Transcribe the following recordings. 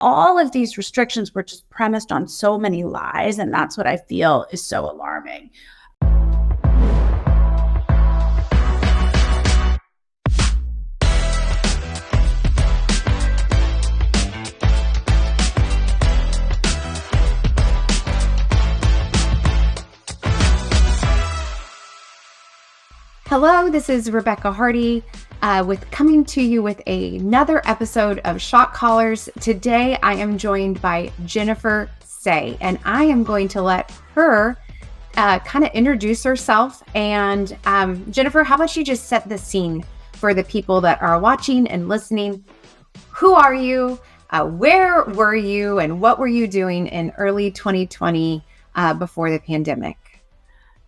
all of these restrictions were just premised on so many lies. And that's what I feel is so alarming. Hello, this is Rebecca Hardy coming to you with another episode of Shot Callers. Today I am joined by Jennifer Sey, and I am going to let her kind of introduce herself. And Jennifer, how about you just set the scene for the people that are watching and listening? Who are you? Where were you? And what were you doing in early 2020 before the pandemic?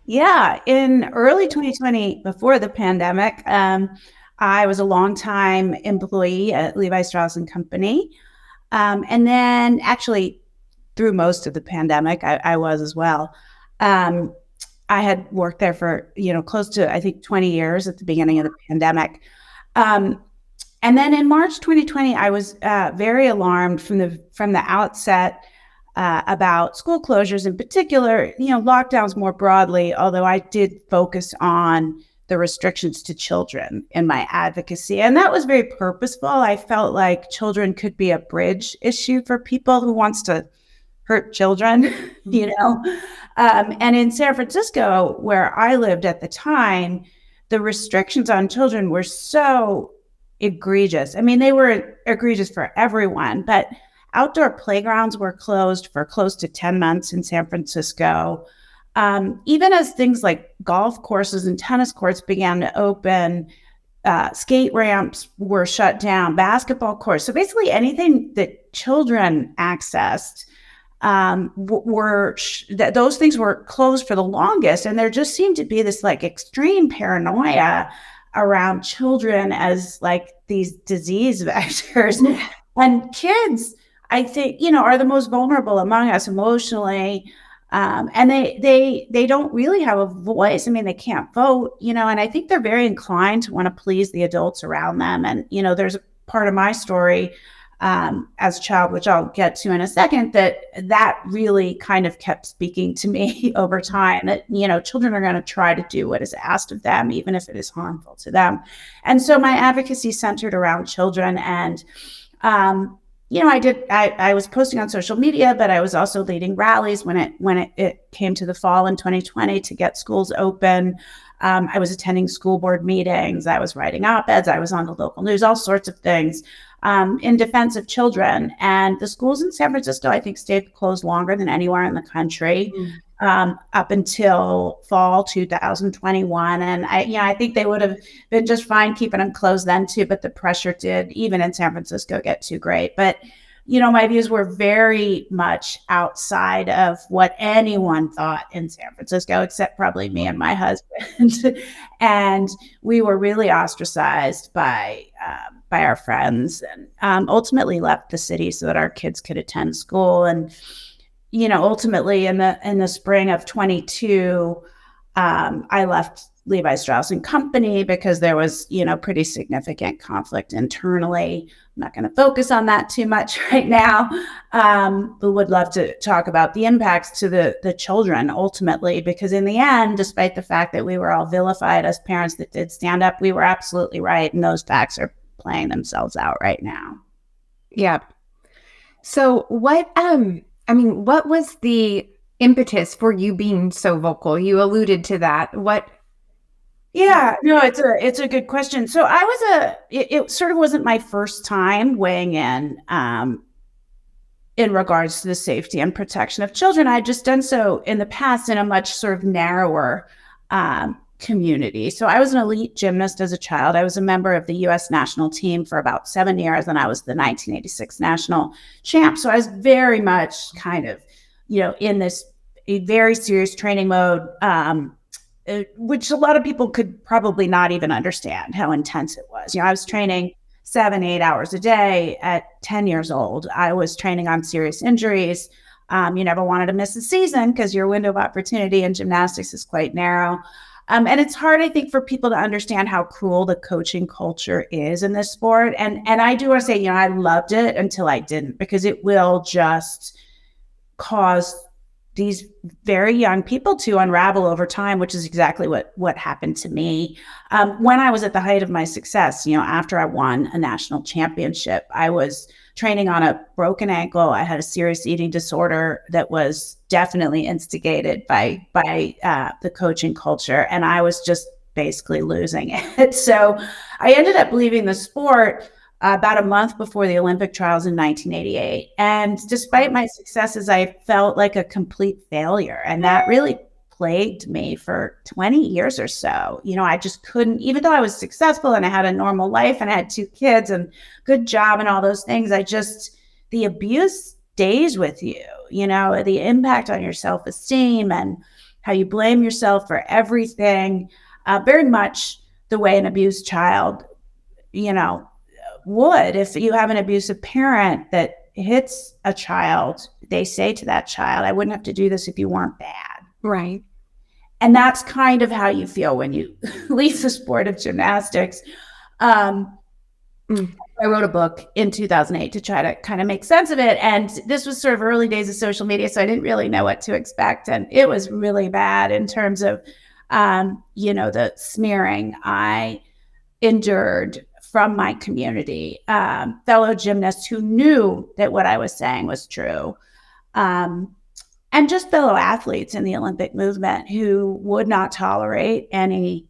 Yeah, in early 2020, before the pandemic, I was a longtime employee at Levi, Strauss and Company. And then actually through most of the pandemic, I was as well. I had worked there for, close to, I think, 20 years at the beginning of the pandemic. And then in March 2020, I was very alarmed from the outset about school closures in particular, lockdowns more broadly, although I did focus on the restrictions to children in my advocacy. And that was very purposeful. I felt like children could be a bridge issue for people who wants to hurt children, And in San Francisco, where I lived at the time, the restrictions on children were so egregious. I mean, they were egregious for everyone, but outdoor playgrounds were closed for close to 10 months in San Francisco. Even as things like golf courses and tennis courts began to open, skate ramps were shut down, basketball courts. So basically anything that children accessed those things were closed for the longest. And there just seemed to be this extreme paranoia around children as these disease vectors. And kids, I think, are the most vulnerable among us emotionally. And they don't really have a voice. I mean, they can't vote, and I think they're very inclined to want to please the adults around them. And, there's a part of my story as a child, which I'll get to in a second, that really kind of kept speaking to me over time, that, children are going to try to do what is asked of them, even if it is harmful to them. And so my advocacy centered around children. And, I was posting on social media, but I was also leading rallies when it came to the fall in 2020 to get schools open. I was attending school board meetings. I was writing op-eds. I was on the local news, all sorts of things in defense of children. And the schools in San Francisco, I think, stayed closed longer than anywhere in the country. Up until fall 2021. And I think they would have been just fine keeping them closed then too, but the pressure did, even in San Francisco, get too great. But, my views were very much outside of what anyone thought in San Francisco, except probably me and my husband. And we were really ostracized by our friends, and ultimately left the city so that our kids could attend school. And ultimately in the spring of 22, I left Levi Strauss and Company because there was, pretty significant conflict internally. I'm not going to focus on that too much right now, but would love to talk about the impacts to the children ultimately, because in the end, despite the fact that we were all vilified as parents that did stand up, we were absolutely right. And those facts are playing themselves out right now. Yeah. So what was the impetus for you being so vocal? You alluded to that. Yeah, no, it's a good question. So it sort of wasn't my first time weighing in regards to the safety and protection of children. I had just done so in the past in a much sort of narrower community. So I was an elite gymnast as a child. I was a member of the U.S. national team for about 7 years, and I was the 1986 national champ. So I was very much kind of, in this very serious training mode, which a lot of people could probably not even understand how intense it was. I was training 7-8 hours a day at 10 years old. I was training on serious injuries. You never wanted to miss a season because your window of opportunity in gymnastics is quite narrow. And it's hard, I think, for people to understand how cruel the coaching culture is in this sport. And I do want to say, I loved it until I didn't, because it will just cause these very young people to unravel over time, which is exactly what happened to me. When I was at the height of my success, after I won a national championship, I was training on a broken ankle. I had a serious eating disorder that was definitely instigated by the coaching culture, and I was just basically losing it. So I ended up leaving the sport about a month before the Olympic trials in 1988. And despite my successes, I felt like a complete failure. And that really plagued me for 20 years or so. I just couldn't, even though I was successful and I had a normal life and I had 2 kids and good job and all those things, the abuse stays with you, the impact on your self-esteem and how you blame yourself for everything, very much the way an abused child, would. If you have an abusive parent that hits a child, they say to that child, I wouldn't have to do this if you weren't bad. Right. And that's kind of how you feel when you leave the sport of gymnastics. I wrote a book in 2008 to try to kind of make sense of it. And this was sort of early days of social media, so I didn't really know what to expect. And it was really bad in terms of, the smearing I endured from my community, fellow gymnasts who knew that what I was saying was true, and just fellow athletes in the Olympic movement who would not tolerate any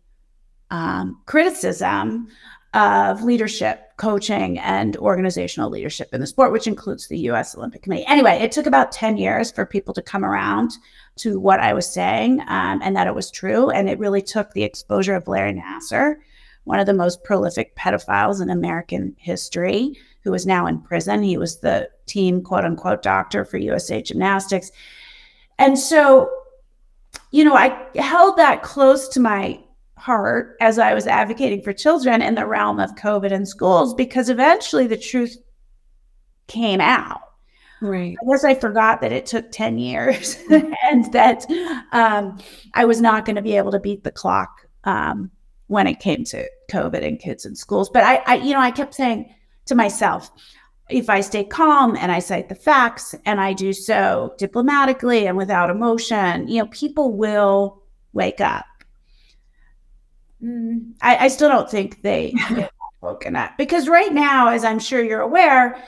criticism of leadership, coaching, and organizational leadership in the sport, which includes the U.S. Olympic Committee. Anyway, it took about 10 years for people to come around to what I was saying, and that it was true. And it really took the exposure of Larry Nassar, one of the most prolific pedophiles in American history, who is now in prison. He was the team, quote unquote, doctor for USA Gymnastics. And so, I held that close to my heart as I was advocating for children in the realm of COVID in schools, because eventually the truth came out. Right. I guess I forgot that it took 10 years and that I was not going to be able to beat the clock when it came to COVID and kids in schools. But I kept saying to myself, if I stay calm and I cite the facts and I do so diplomatically and without emotion, people will wake up. I still don't think they have woken up, because right now, as I'm sure you're aware,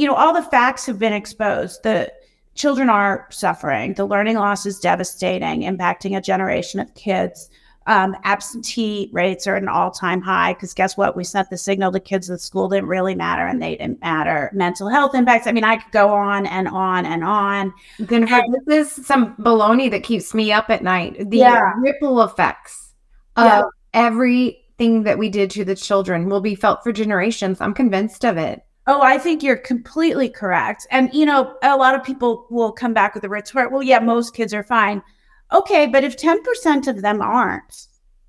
all the facts have been exposed. The children are suffering. The learning loss is devastating, impacting a generation of kids. Absentee rates are at an all-time high, because guess what? We sent the signal to kids that school didn't really matter and they didn't matter. Mental health impacts. I mean, I could go on and on and on. Jennifer, this is some baloney that keeps me up at night. The ripple effects of everything that we did to the children will be felt for generations. I'm convinced of it. Oh, I think you're completely correct. And, a lot of people will come back with a retort, well, yeah, most kids are fine. Okay, but if 10% of them aren't,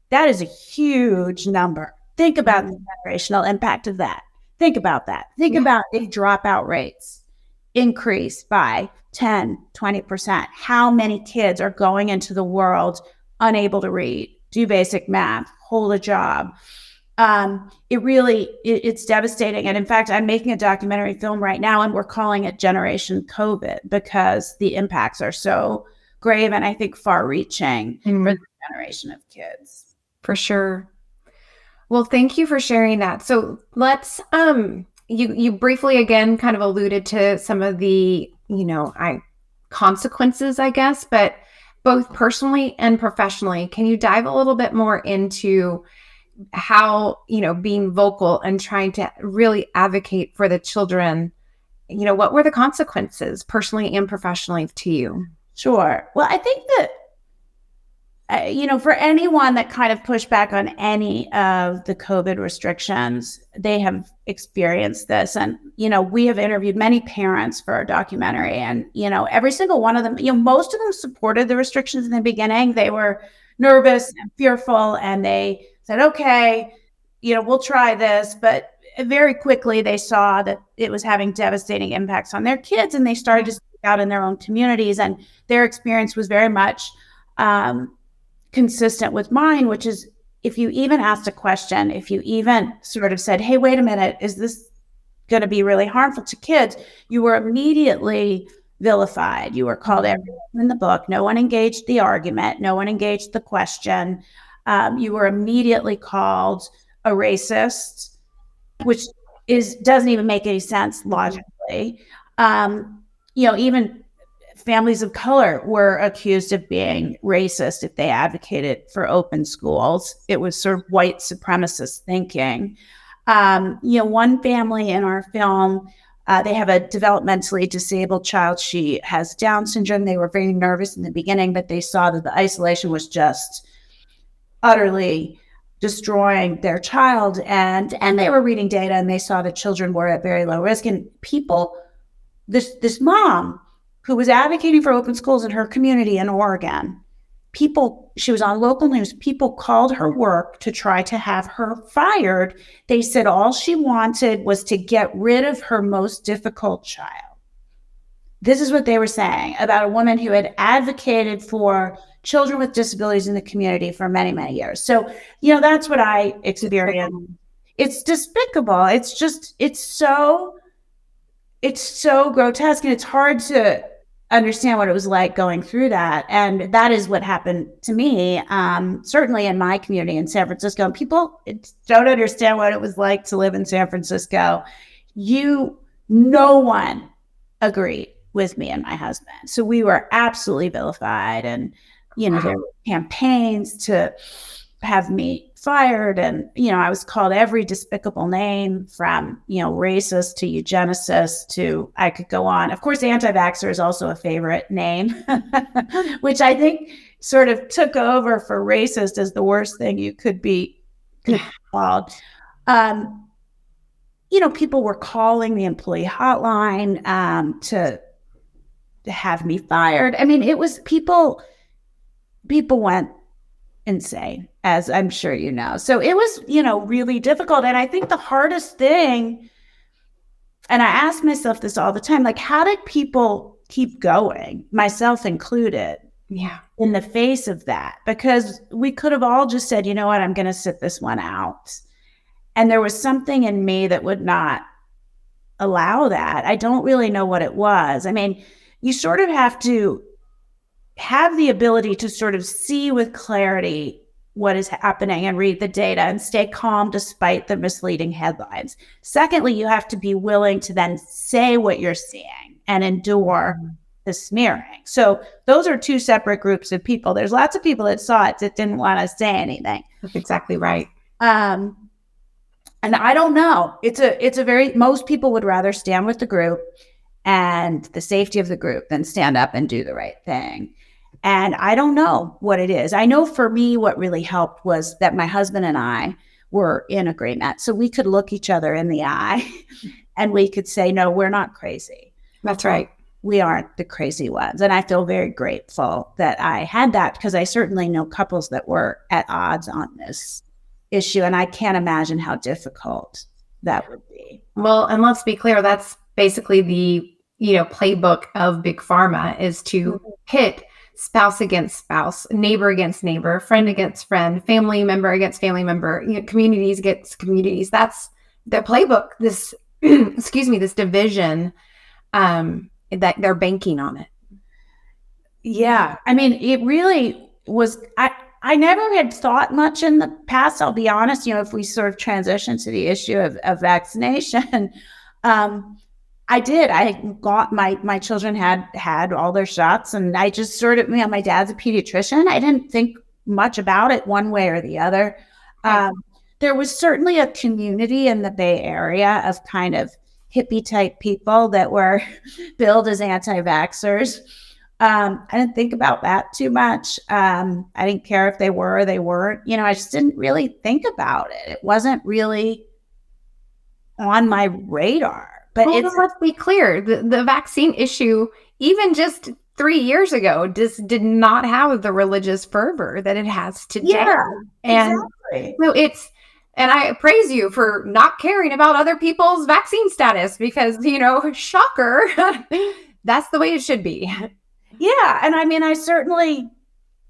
that is a huge number. Think about the generational impact of that. Think about that. Think about if dropout rates increase by 10, 20%. How many kids are going into the world unable to read, do basic math, hold a job? It's devastating. And in fact, I'm making a documentary film right now, and we're calling it Generation COVID, because the impacts are so grave and I think far-reaching for the generation of kids. For sure. Well, thank you for sharing that. So let's, you briefly again kind of alluded to some of the, consequences, I guess, but both personally and professionally, can you dive a little bit more into how, being vocal and trying to really advocate for the children, what were the consequences personally and professionally to you? Sure. Well, I think that, for anyone that kind of pushed back on any of the COVID restrictions, they have experienced this. And, we have interviewed many parents for our documentary, and, every single one of them, most of them supported the restrictions in the beginning. They were nervous and fearful, and they said, okay, we'll try this. But very quickly they saw that it was having devastating impacts on their kids, and they started to speak out in their own communities. And their experience was very much consistent with mine, which is if you even asked a question, if you even sort of said, hey, wait a minute, is this going to be really harmful to kids? You were immediately vilified. You were called everyone in the book. No one engaged the argument. No one engaged the question. You were immediately called a racist, which doesn't even make any sense logically. Even families of color were accused of being racist if they advocated for open schools. It was sort of white supremacist thinking. One family in our film, they have a developmentally disabled child. She has Down syndrome. They were very nervous in the beginning, but they saw that the isolation was just utterly destroying their child. And they were reading data, and they saw that children were at very low risk. And this mom who was advocating for open schools in her community in Oregon, she was on local news. People called her work to try to have her fired. They said all she wanted was to get rid of her most difficult child. This is what they were saying about a woman who had advocated for children with disabilities in the community for many, many years. So, that's what I experienced. It's despicable. It's so grotesque, and it's hard to understand what it was like going through that. And that is what happened to me, certainly in my community in San Francisco. People don't understand what it was like to live in San Francisco. No one agreed with me and my husband. So we were absolutely vilified. And, there were campaigns to have me fired. And, I was called every despicable name from, racist to eugenicist to, I could go on. Of course, anti-vaxxer is also a favorite name, which I think sort of took over for racist as the worst thing you could be called. People were calling the employee hotline to have me fired. I mean, it was people went insane, as I'm sure you know. So it was, really difficult. And I think the hardest thing, and I ask myself this all the time, like, how did people keep going, myself included, in the face of that? Because we could have all just said, you know what, I'm going to sit this one out. And there was something in me that would not allow that. I don't really know what it was. I mean, you sort of have to have the ability to sort of see with clarity what is happening and read the data and stay calm despite the misleading headlines. Secondly, you have to be willing to then say what you're seeing and endure the smearing. So those are two separate groups of people. There's lots of people that saw it that didn't want to say anything. That's exactly right. And I don't know. Most people would rather stand with the group and the safety of the group than stand up and do the right thing. And I don't know what it is. I know for me, what really helped was that my husband and I were in agreement. So we could look each other in the eye and we could say, no, we're not crazy. That's right. We aren't the crazy ones. And I feel very grateful that I had that, because I certainly know couples that were at odds on this issue. And I can't imagine how difficult that would be. Well, and let's be clear, that's basically the, playbook of Big Pharma, is to pit spouse against spouse, neighbor against neighbor, friend against friend, family member against family member, communities against communities. That's the playbook. This, this division, that they're banking on it. Yeah. I mean, it really was, I never had thought much in the past, I'll be honest, if we sort of transition to the issue of vaccination, I did. I got my children had all their shots, and I just sort of, my dad's a pediatrician. I didn't think much about it one way or the other. There was certainly a community in the Bay Area of kind of hippie type people that were billed as anti-vaxxers. I didn't think about that too much. I didn't care if they were or they weren't. I just didn't really think about it. It wasn't really on my radar. But let's be clear, the vaccine issue, even just 3 years ago, just did not have the religious fervor that it has today. Yeah, and exactly. And I praise you for not caring about other people's vaccine status, because, shocker, that's the way it should be. Yeah. And I mean, I certainly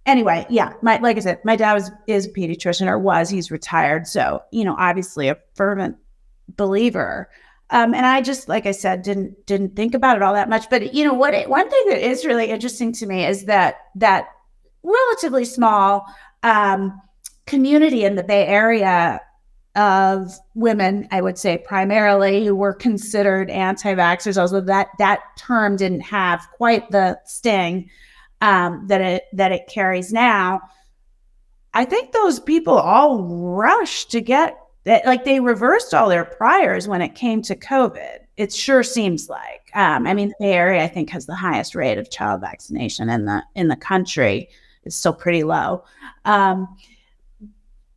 anyway, yeah, like I said, my dad is a pediatrician, or was. He's retired, so obviously a fervent believer. And I just, like I said, didn't think about it all that much. But one thing that is really interesting to me is that relatively small community in the Bay Area of women, I would say primarily, who were considered anti-vaxxers, although that term didn't have quite the sting that it carries now. I think those people all rushed to get that, like they reversed all their priors when it came to COVID. It sure seems like. I mean, the Bay Area, I think, has the highest rate of child vaccination in the country. It's still pretty low.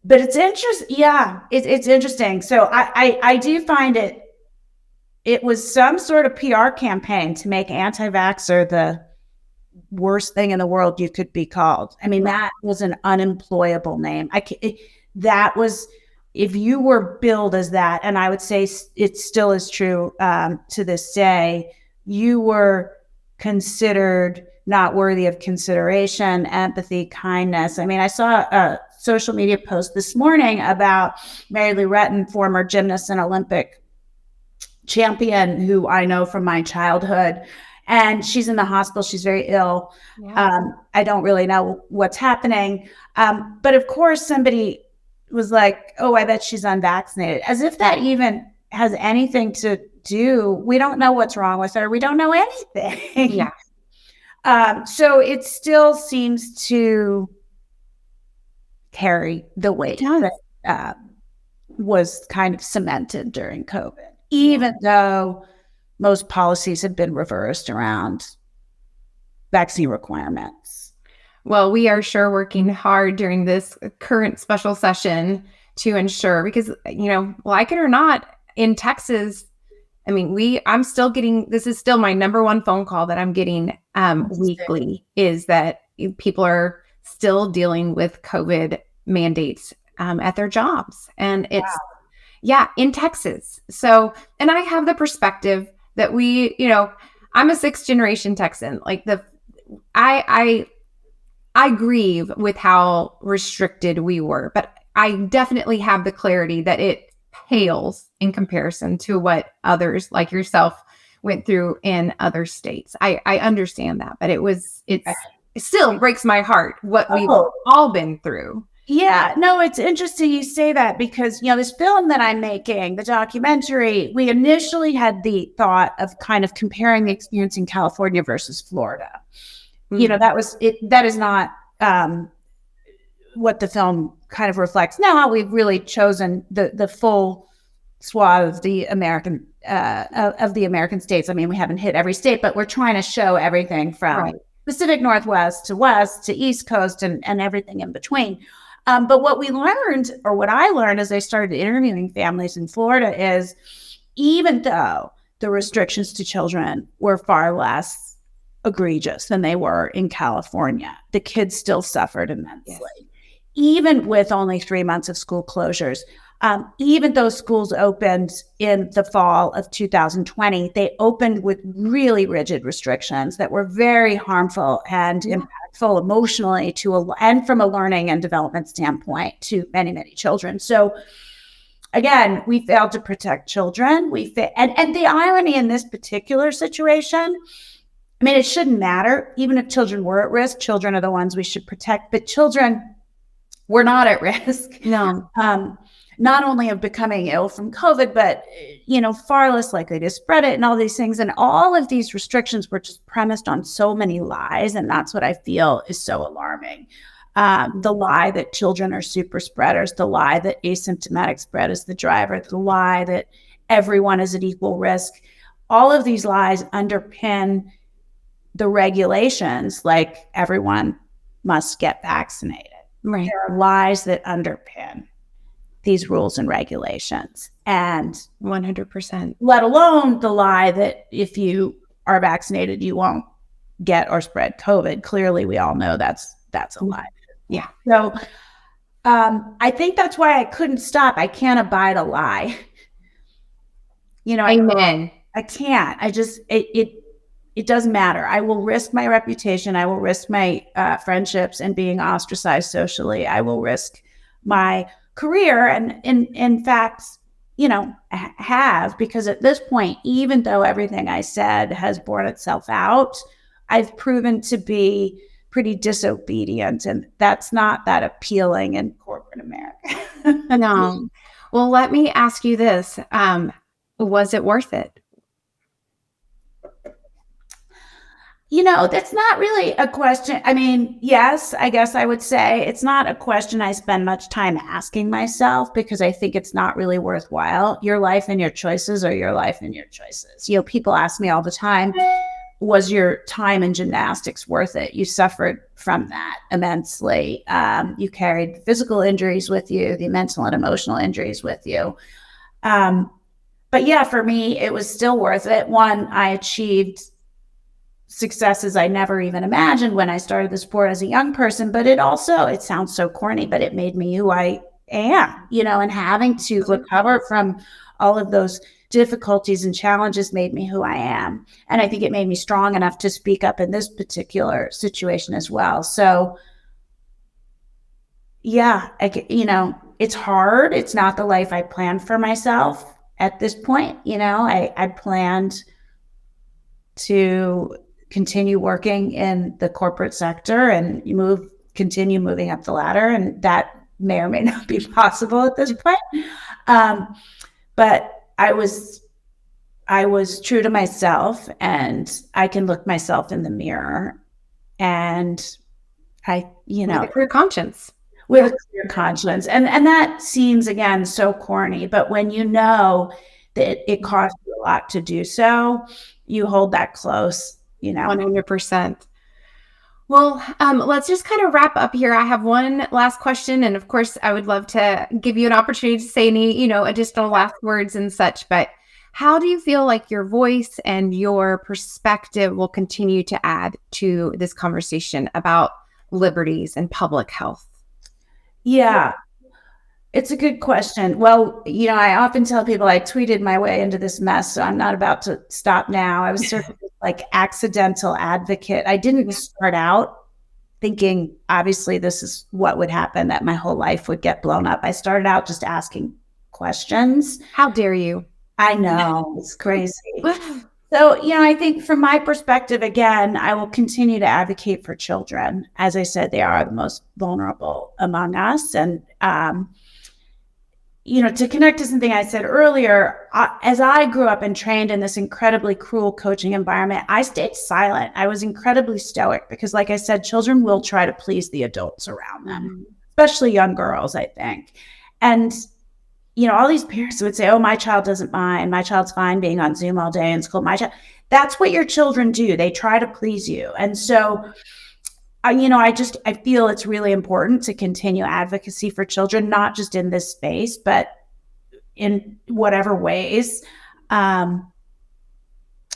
But it's interesting. Yeah, it's interesting. So I do find it was some sort of PR campaign to make anti-vaxxer the worst thing in the world you could be called. I mean, that was an unemployable name. That was, if you were billed as that, and I would say it still is true to this day, you were considered not worthy of consideration, empathy, kindness. I mean, I saw a social media post this morning about Mary Lou Retton, former gymnast and Olympic champion, who I know from my childhood. And she's in the hospital. She's very ill. Yeah. I don't really know what's happening. But of course, somebody was like, oh, I bet she's unvaccinated. As if that even has anything to do. We don't know what's wrong with her. We don't know anything. Yeah. So it still seems to carry the weight that was kind of cemented during COVID, even though most policies have been reversed around vaccine requirements. Well, we are sure working hard during this current special session to ensure, because, like it or not, in Texas, I mean, I'm still getting, this is still my number one phone call that I'm getting weekly, is that people are still dealing with COVID mandates at their jobs. And it's, in Texas. So, and I have the perspective that I'm a 6th generation Texan. Like I grieve with how restricted we were, but I definitely have the clarity that it pales in comparison to what others like yourself went through in other states. I understand that, but it still breaks my heart what we've all been through. Yeah, no, it's interesting you say that, because, this film that I'm making, the documentary, we initially had the thought of kind of comparing the experience in California versus Florida. Mm-hmm. That was it. That is not what the film kind of reflects. Now we've really chosen the full swath of the American states. I mean, we haven't hit every state, but we're trying to show everything from Pacific Northwest to West to East Coast and everything in between. But what I learned as I started interviewing families in Florida is, even though the restrictions to children were far less egregious than they were in California, the kids still suffered immensely. Yes. Even with only 3 months of school closures, even though schools opened in the fall of 2020, they opened with really rigid restrictions that were very harmful and impactful emotionally and from a learning and development standpoint to many, many children. So again, we failed to protect children. And the irony in this particular situation, I mean, it shouldn't matter. Even if children were at risk, children are the ones we should protect. But children were not at risk. No. Not only of becoming ill from COVID, but, far less likely to spread it and all these things. And all of these restrictions were just premised on so many lies. And that's what I feel is so alarming. The lie that children are super spreaders, the lie that asymptomatic spread is the driver, the lie that everyone is at equal risk. All of these lies underpin the regulations, like everyone must get vaccinated. Right. There are lies that underpin these rules and regulations, and 100%, let alone the lie that if you are vaccinated, you won't get or spread COVID. Clearly, we all know that's a lie. Yeah. So I think that's why I couldn't stop. I can't abide a lie. Amen. I can't. It doesn't matter. I will risk my reputation. I will risk my friendships and being ostracized socially. I will risk my career. And in fact, have, because at this point, even though everything I said has borne itself out, I've proven to be pretty disobedient. And that's not that appealing in corporate America. No. Well, let me ask you this. Was it worth it? That's not really a question. I mean, yes, I guess I would say it's not a question I spend much time asking myself, because I think it's not really worthwhile. Your life and your choices are your life and your choices. People ask me all the time, was your time in gymnastics worth it? You suffered from that immensely. You carried physical injuries with you, the mental and emotional injuries with you. But yeah, for me, it was still worth it. One, I achieved successes I never even imagined when I started the sport as a young person, but it sounds so corny, but it made me who I am, and having to recover from all of those difficulties and challenges made me who I am. And I think it made me strong enough to speak up in this particular situation as well. So yeah, it's hard. It's not the life I planned for myself at this point. I planned to continue working in the corporate sector and continue moving up the ladder. And that may or may not be possible at this point. But I was true to myself, and I can look myself in the mirror, and with a clear conscience. With a clear conscience. And that seems, again, so corny, but when you know that it costs you a lot to do so, you hold that close. 100%. Well, let's just kind of wrap up here. I have one last question, and of course, I would love to give you an opportunity to say any, additional last words and such. But how do you feel like your voice and your perspective will continue to add to this conversation about liberties and public health? Yeah. It's a good question. Well, I often tell people I tweeted my way into this mess, so I'm not about to stop now. I was sort of like accidental advocate. I didn't start out thinking, obviously, this is what would happen, that my whole life would get blown up. I started out just asking questions. How dare you? I know, it's crazy. So, I think from my perspective, again, I will continue to advocate for children. As I said, they are the most vulnerable among us. And, to connect to something I said earlier, as I grew up and trained in this incredibly cruel coaching environment, I stayed silent. I was incredibly stoic because, like I said, children will try to please the adults around them, especially young girls, I think. And, all these parents would say, oh, my child doesn't mind. My child's fine being on Zoom all day in school. That's what your children do. They try to please you. And so I feel it's really important to continue advocacy for children, not just in this space, but in whatever ways, and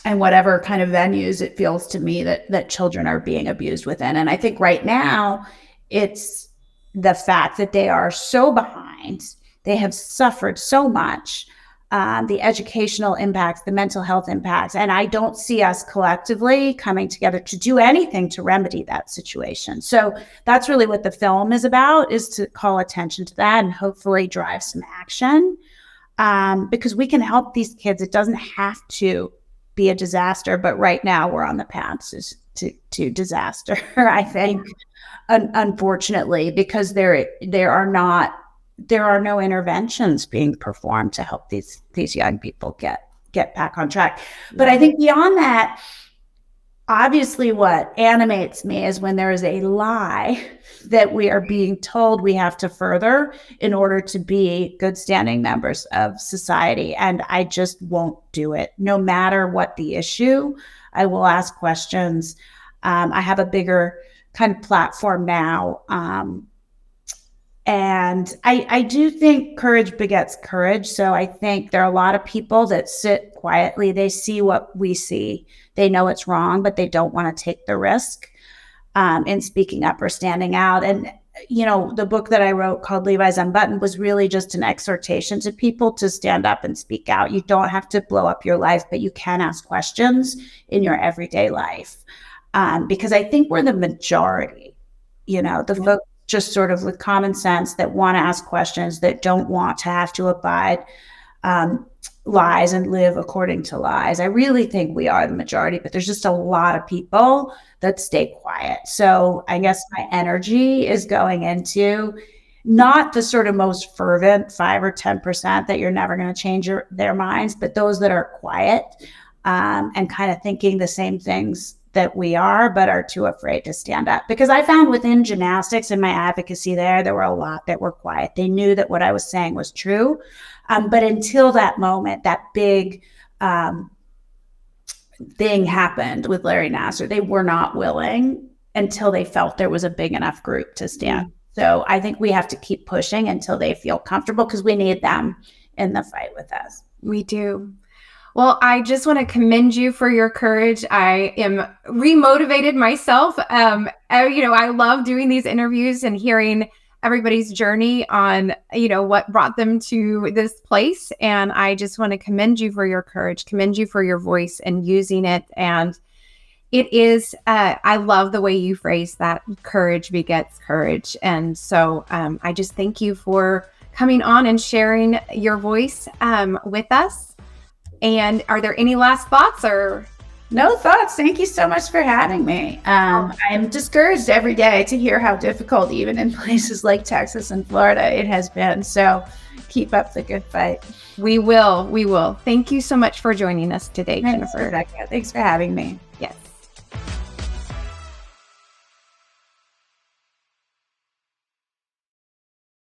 whatever kind of venues it feels to me that children are being abused within. And I think right now it's the fact that they are so behind. They have suffered so much. The educational impacts, the mental health impacts. And I don't see us collectively coming together to do anything to remedy that situation. So that's really what the film is about, is to call attention to that and hopefully drive some action, because we can help these kids. It doesn't have to be a disaster, but right now we're on the path to disaster, I think, unfortunately, because there are no interventions being performed to help these young people get back on track. But I think beyond that, obviously what animates me is when there is a lie that we are being told we have to further in order to be good standing members of society. And I just won't do it. No matter what the issue, I will ask questions. I have a bigger kind of platform now. And I do think courage begets courage. So I think there are a lot of people that sit quietly. They see what we see. They know it's wrong, but they don't want to take the risk in speaking up or standing out. And the book that I wrote called Levi's Unbuttoned was really just an exhortation to people to stand up and speak out. You don't have to blow up your life, but you can ask questions in your everyday life. Because I think we're the majority, the folks just sort of with common sense that want to ask questions, that don't want to have to abide lies and live according to lies. I really think we are the majority, but there's just a lot of people that stay quiet. So I guess my energy is going into not the sort of most fervent 5 or 10% that you're never going to change their minds, but those that are quiet and kind of thinking the same things that we are, but are too afraid to stand up. Because I found within gymnastics and my advocacy there were a lot that were quiet. They knew that what I was saying was true. But until that moment, that big thing happened with Larry Nassar, they were not willing until they felt there was a big enough group to stand. So I think we have to keep pushing until they feel comfortable, because we need them in the fight with us. We do. Well, I just want to commend you for your courage. I am remotivated myself. I love doing these interviews and hearing everybody's journey on, what brought them to this place. And I just want to commend you for your courage, commend you for your voice and using it. And it is, I love the way you phrase that, courage begets courage. And so I just thank you for coming on and sharing your voice with us. And are there any last thoughts or? No thoughts. Thank you so much for having me. I'm discouraged every day to hear how difficult, even in places like Texas and Florida, it has been. So keep up the good fight. We will. Thank you so much for joining us today, Jennifer. Thanks for having me. Yes.